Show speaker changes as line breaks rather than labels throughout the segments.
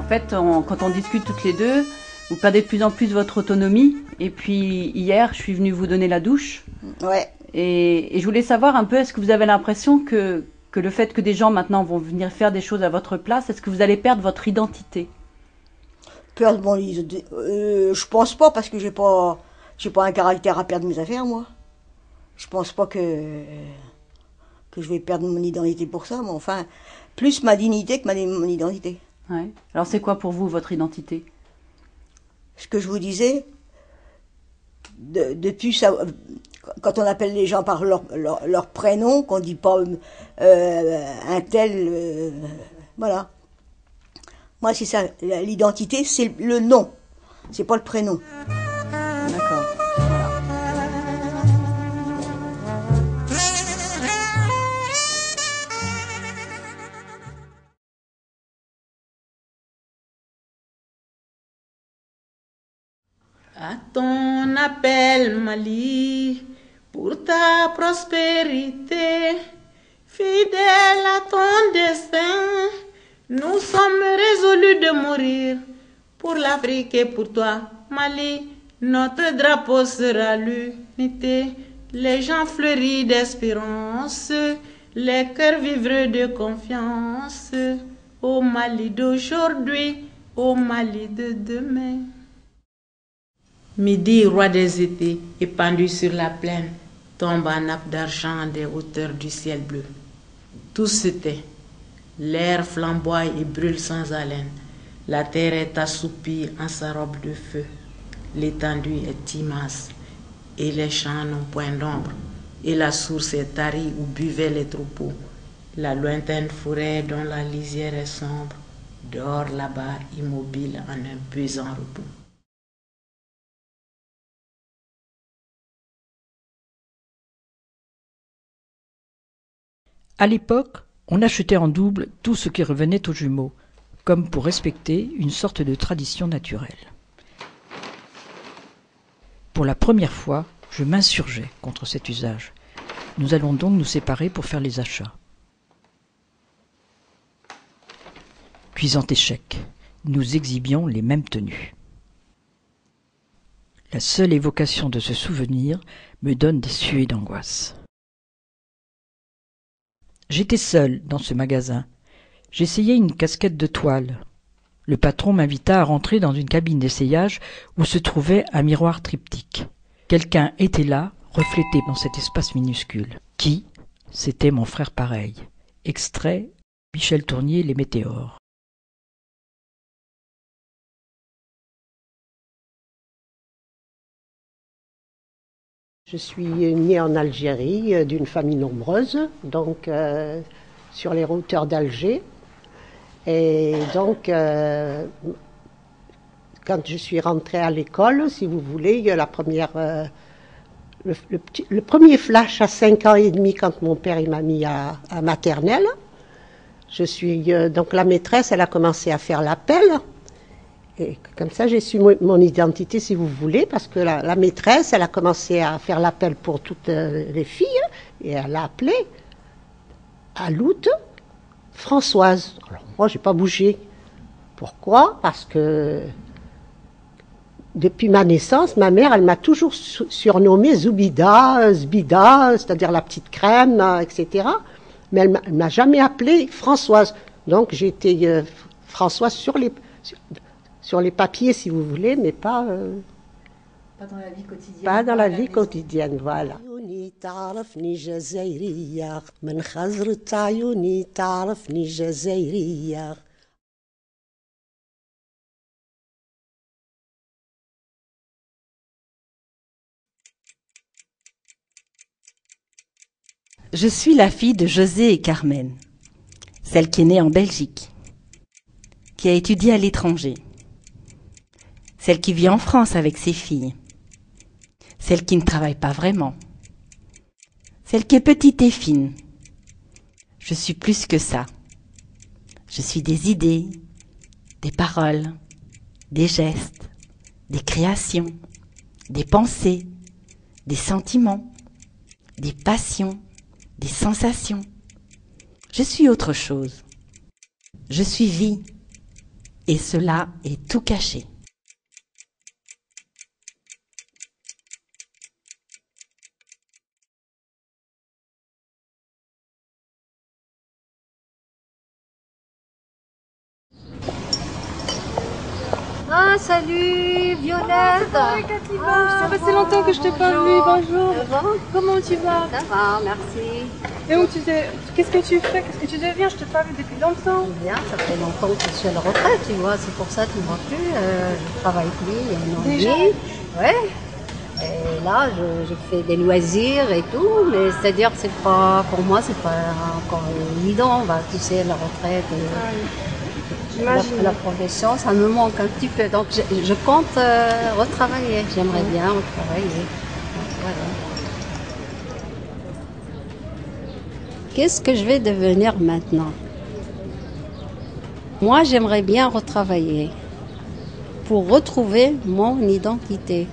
fait, quand on discute toutes les deux, vous perdez de plus en plus votre autonomie. Et puis hier, je suis venue vous donner la douche.
Ouais.
Et je voulais savoir un peu, est-ce que vous avez l'impression que le fait que des gens maintenant vont venir faire des choses à votre place, est-ce que vous allez perdre votre identité?
Perdre mon identité, je pense pas parce que j'ai pas un caractère à perdre mes affaires, moi. Je pense pas que je vais perdre mon identité pour ça, mais enfin, plus ma dignité que mon identité.
Ouais. Alors c'est quoi pour vous votre identité?
Ce que je vous disais, depuis ça, quand on appelle les gens par leur prénom, qu'on dit pas un tel, voilà. Moi, c'est ça, l'identité, c'est le nom, c'est pas le prénom.
D'accord.
À ton appel, Mali, pour ta prospérité, fidèle à ton destin, nous sommes résolus de mourir pour l'Afrique et pour toi, Mali. Notre drapeau sera l'unité, les gens fleuris d'espérance, les cœurs vivreux de confiance, au Mali d'aujourd'hui, au Mali de demain. Midi, roi des étés, épandu sur la plaine, tombe en nappe d'argent des hauteurs du ciel bleu. Tout se tait, l'air flamboie et brûle sans haleine, la terre est assoupie en sa robe de feu, l'étendue est immense, et les champs n'ont point d'ombre, et la source est tarie où buvaient les troupeaux, la lointaine forêt dont la lisière est sombre, dort là-bas immobile en un pesant repos.
À l'époque, on achetait en double tout ce qui revenait aux jumeaux, comme pour respecter une sorte de tradition naturelle. Pour la première fois, je m'insurgeais contre cet usage. Nous allons donc nous séparer pour faire les achats. Cuisant échec, nous exhibions les mêmes tenues. La seule évocation de ce souvenir me donne des suées d'angoisse. J'étais seul dans ce magasin. J'essayais une casquette de toile. Le patron m'invita à rentrer dans une cabine d'essayage où se trouvait un miroir triptyque. Quelqu'un était là, reflété dans cet espace minuscule. Qui? C'était mon frère pareil. Extrait Michel Tournier, Les Météores.
Je suis née en Algérie, d'une famille nombreuse, donc sur les hauteurs d'Alger. Et donc, quand je suis rentrée à l'école, si vous voulez, la première, le premier flash à 5 ans et demi, quand mon père il m'a mis à maternelle, donc la maîtresse, elle a commencé à faire l'appel. Et comme ça, j'ai su mon identité, si vous voulez, parce que la maîtresse, elle a commencé à faire l'appel pour toutes les filles, et elle a appelé à l'août Françoise. Alors moi, j'ai pas bougé. Pourquoi? Parce que depuis ma naissance, ma mère, elle m'a toujours surnommée Zoubida, Zbida, c'est-à-dire la petite crème, etc. Mais elle m'a jamais appelée Françoise. Donc j'ai été Françoise sur les papiers, si vous voulez, mais pas
dans la vie quotidienne.
Pas dans la vie quotidienne, voilà.
Je suis la fille de José et Carmen, celle qui est née en Belgique, qui a étudié à l'étranger, celle qui vit en France avec ses filles, celle qui ne travaille pas vraiment, celle qui est petite et fine. Je suis plus que ça. Je suis des idées, des paroles, des gestes, des créations, des pensées, des sentiments, des passions, des sensations. Je suis autre chose. Je suis vie Et cela est tout caché.
Ah, salut Violette.
Salut Kativa. Ça fait longtemps que je t'ai pas vu. Bonjour.
Ça va?
Comment tu vas?
Ça va, merci.
Et où qu'est-ce que tu fais? Qu'est-ce que tu deviens? Je t'ai pas vu depuis longtemps.
Bien, ça fait longtemps que je suis à la retraite, tu vois. C'est pour ça que tu ne vois plus. Je travaille plus il y a un an et
Déjà?
demi. Ouais. Et là, je fais des loisirs et tout, mais c'est-à-dire c'est pas, pour moi, c'est pas encore évident. Bah, tu sais, la retraite. La profession, ça me manque un petit peu. Donc je compte retravailler. J'aimerais bien retravailler. Voilà. Qu'est-ce que je vais devenir maintenant? Moi, j'aimerais bien retravailler pour retrouver mon identité.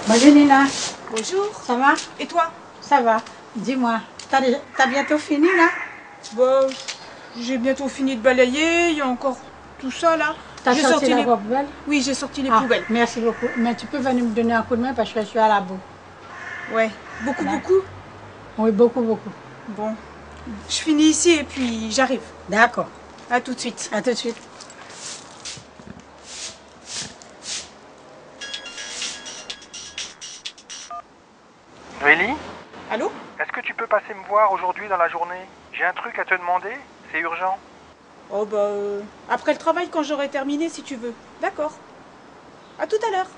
Bonjour Nina,
Bonjour,
ça va?
et toi?
Ça va. Dis-moi, t'as bientôt fini là?
Bah, j'ai bientôt fini de balayer, il y a encore tout ça là.
T'as
J'ai
sorti la
les...
poubelle?
Oui, j'ai sorti les
Ah,
poubelles.
merci beaucoup. Mais tu peux venir me donner un coup de main parce que je suis à la boue.
Ouais, beaucoup,
Là.
beaucoup.
Oui, beaucoup, beaucoup.
Bon, je finis ici et puis j'arrive.
D'accord.
À tout de suite.
À tout de suite.
Noélie,
Allô?
est-ce que tu peux passer me voir aujourd'hui dans la journée? J'ai un truc à te demander, c'est urgent.
Oh bah, après le travail quand j'aurai terminé si tu veux. D'accord. À tout à l'heure.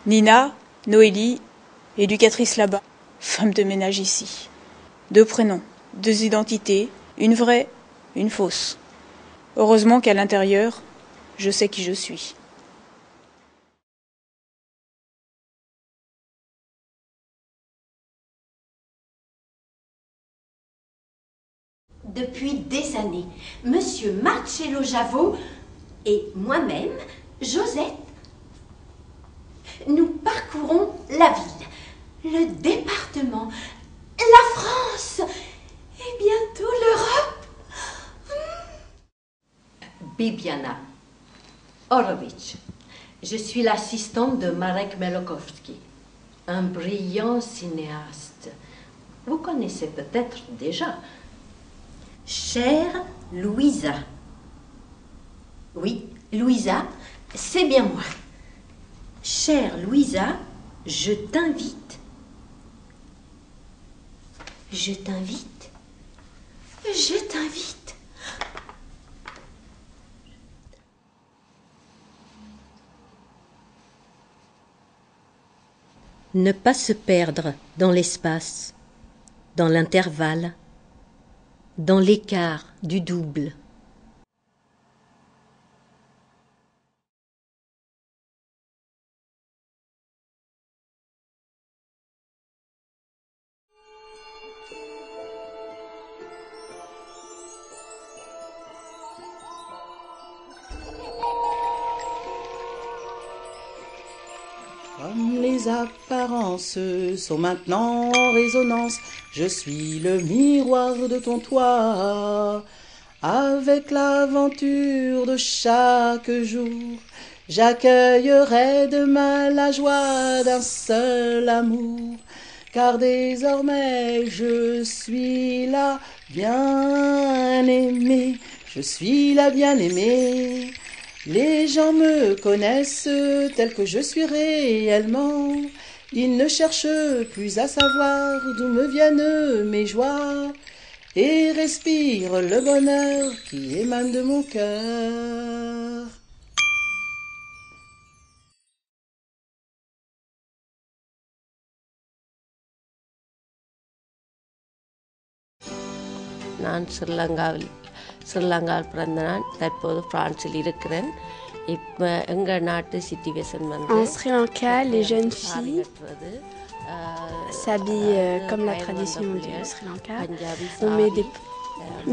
Nina, Noélie, éducatrice là-bas. Femme de ménage ici. 2 prénoms, 2 identités, une vraie, une fausse. Heureusement qu'à l'intérieur, je sais qui je suis.
Depuis des années, Monsieur Marcello Javot et moi-même, Josette, nous parcourons la ville, le département, la France et bientôt l'Europe. Bibiana Horowitz. Je suis l'assistante de Marek Melokowski, un brillant cinéaste. Vous connaissez peut-être déjà. Chère Louisa. Oui, Louisa, c'est bien moi. Chère Louisa, je t'invite. Je t'invite. Je t'invite. Ne pas se perdre dans l'espace, dans l'intervalle, dans l'écart du double.
Comme les apparences sont maintenant en résonance, je suis le miroir de ton toit. Avec l'aventure de chaque jour, j'accueillerai demain la joie d'un seul amour. Car désormais je suis la bien-aimée, je suis la bien-aimée. Les gens me connaissent tel que je suis réellement. Ils ne cherchent plus à savoir d'où me viennent mes joies et respirent le bonheur qui émane de mon cœur.
நான் ஸ்ரீலங்காவில் பிறந்த நான் தற்போது பிரான்சில் இருக்கிறேன். இப்போ எங்கள் நாட்டு சிச்சுவேஷன் வந்து
En Sri Lanka, les jeunes filles s'habillent comme la tradition du Sri Lanka. On met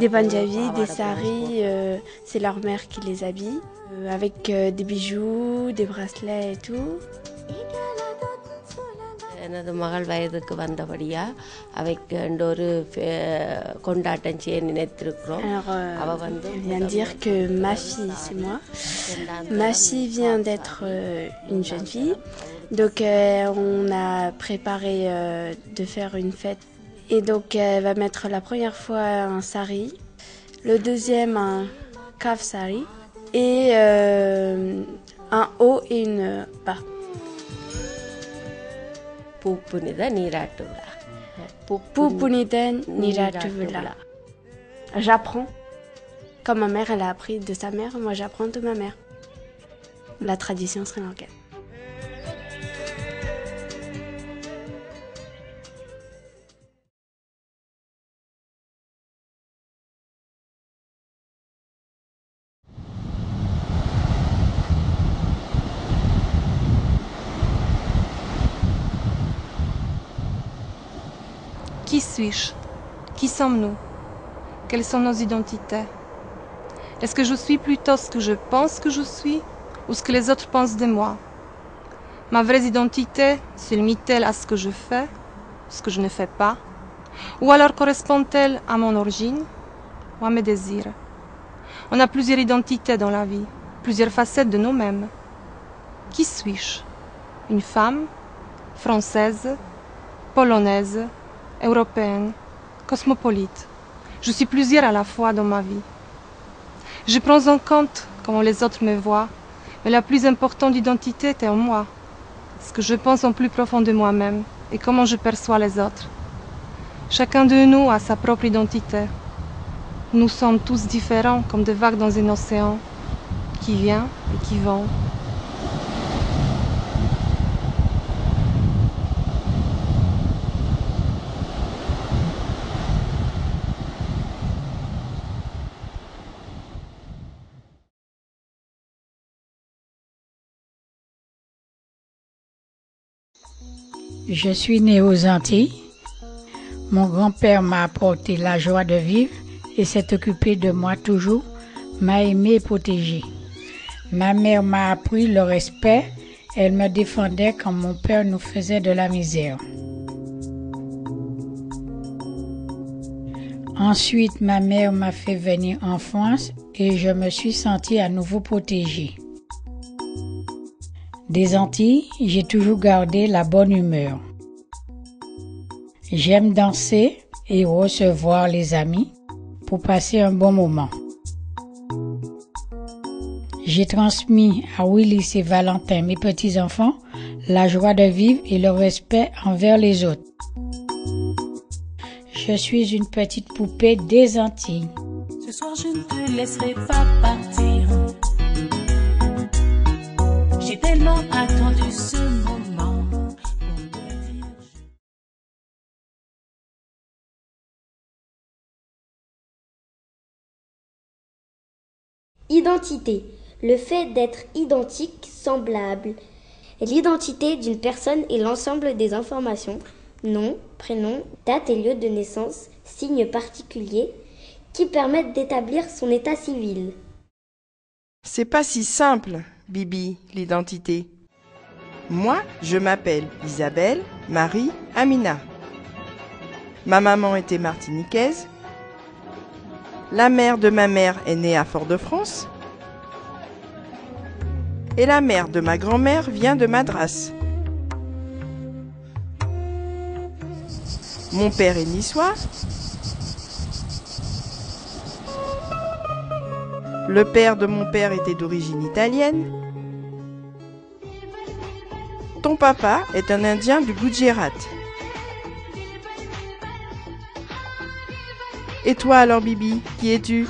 Des Punjabis, des saris, c'est leur mère qui les habille, avec des bijoux, des bracelets et tout.
எனது மகள் வயதுக்கு வந்தபடியா அவைக்கு ஒரு கொண்டாட்டம் செய்ய நினைத்திருக்கிறோம். அவ வந்து
Elle vient de dire que ma fille, c'est moi. Ma fille vient d'être une jeune fille. Donc on a préparé de faire une fête. Et donc elle va mettre la première fois un sari, le deuxième un kaf sari et un haut et une bas.
பூப்புனித நீராட்டு விழா.
பூப்புனித நீராட்டு விழா. J'apprends. Comme ma mère, elle a appris de sa mère, moi j'apprends de ma mère. La tradition sri-lankaise.
Qui suis-je? Qui sommes-nous? Quelles sont nos identités? Est-ce que je suis plutôt ce que je pense que je suis ou ce que les autres pensent de moi? Ma vraie identité se limite-t-elle à ce que je fais, ce que je ne fais pas? Ou alors correspond-elle à mon origine ou à mes désirs? On a plusieurs identités dans la vie, plusieurs facettes de nous-mêmes. Qui suis-je? Une femme, française, polonaise, européenne, cosmopolite. Je suis plusieurs à la fois dans ma vie. Je prends en compte comment les autres me voient, mais la plus importante identité est en moi, ce que je pense en plus profond de moi-même et comment je perçois les autres. Chacun de nous a sa propre identité. Nous sommes tous différents comme des vagues dans un océan qui vient et qui vont.
Je suis née aux Antilles. Mon grand-père m'a apporté la joie de vivre et s'est occupé de moi toujours, m'a aimé et protégé. Ma mère m'a appris le respect, elle me défendait quand mon père nous faisait de la misère. Ensuite, ma mère m'a fait venir en France et je me suis sentie à nouveau protégée. Des Antilles, j'ai toujours gardé la bonne humeur. J'aime danser et recevoir les amis pour passer un bon moment. J'ai transmis à Willis et Valentin, mes petits-enfants, la joie de vivre et le respect envers les autres. Je suis une petite poupée des Antilles.
Ce soir, je ne te laisserai pas partir. J'ai tellement attendu ce moment pour te dire.
Identité. Le fait d'être identique, semblable. L'identité d'une personne est l'ensemble des informations, nom, prénom, date et lieu de naissance, signes particuliers, qui permettent d'établir son état civil.
C'est pas si simple, Bibi, l'identité. Moi, je m'appelle Isabelle Marie Amina. Ma maman était martiniquaise. La mère de ma mère est née à Fort-de-France. Et la mère de ma grand-mère vient de Madras. Mon père est niçois. Le père de mon père était d'origine italienne. Ton papa est un Indien du Gujarat. Et toi alors, Bibi, qui es-tu ?